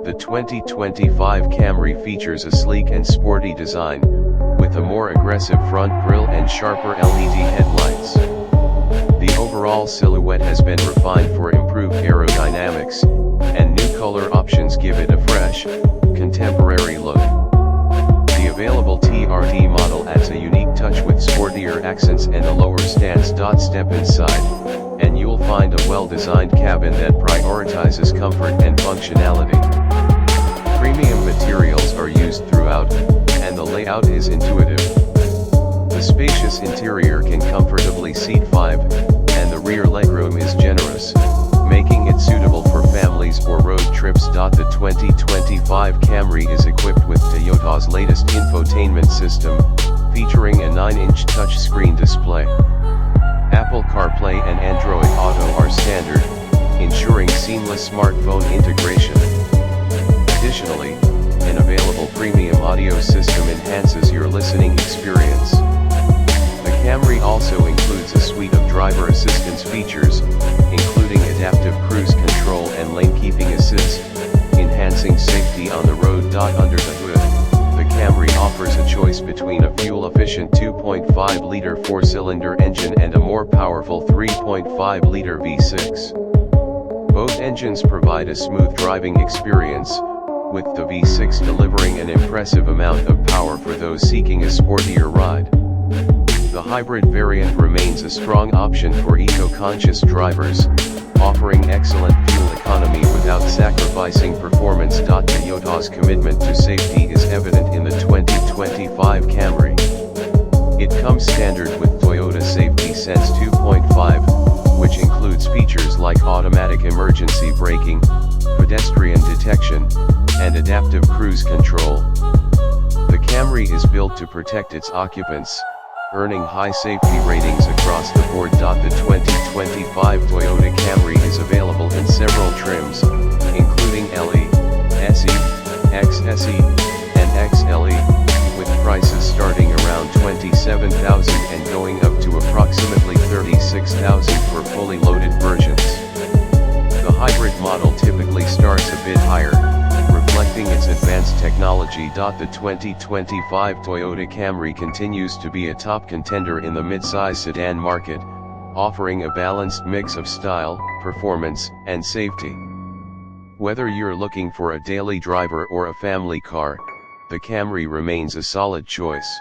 The 2025 Camry features a sleek and sporty design, with a more aggressive front grille and sharper LED headlights. The overall silhouette has been refined for improved aerodynamics, and new color options give it a fresh, contemporary look. The available TRD model adds a unique touch with sportier accents and a lower stance. Step inside, and you'll find a well-designed cabin that prioritizes comfort and functionality. Premium materials are used throughout, and the layout is intuitive. The spacious interior can comfortably seat 5, and the rear legroom is generous, making it suitable for families or road trips. The 2025 Camry is equipped with Toyota's latest infotainment system, featuring a 9-inch touchscreen display. Apple CarPlay and Android Auto are standard, ensuring seamless smartphone integration. Additionally, an available premium audio system enhances your listening experience. The Camry also includes a suite of driver assistance features, including adaptive cruise control and lane keeping assist, enhancing safety on the road. Under the hood, the Camry offers a choice between a fuel-efficient 2.5-liter 4-cylinder engine and a more powerful 3.5-liter V6. Both engines provide a smooth driving experience, with the V6 delivering an impressive amount of power for those seeking a sportier ride. The hybrid variant remains a strong option for eco-conscious drivers, offering excellent fuel economy without sacrificing performance. Toyota's commitment to safety is evident in the 2025 Camry. It comes standard with Toyota Safety Sense 2.5, which includes features like automatic emergency braking, pedestrian detection, and adaptive cruise control. The Camry is built to protect its occupants, earning high safety ratings across the board. The 2025 Toyota Camry is available in several trims, including LE, SE, XSE, and XLE, with prices starting around $27,000 and going up to approximately $36,000 for fully loaded versions. The hybrid model typically starts a bit higher, reflecting its advanced technology. The 2025 Toyota Camry continues to be a top contender in the mid-size sedan market, offering a balanced mix of style, performance, and safety. Whether you're looking for a daily driver or a family car, the Camry remains a solid choice.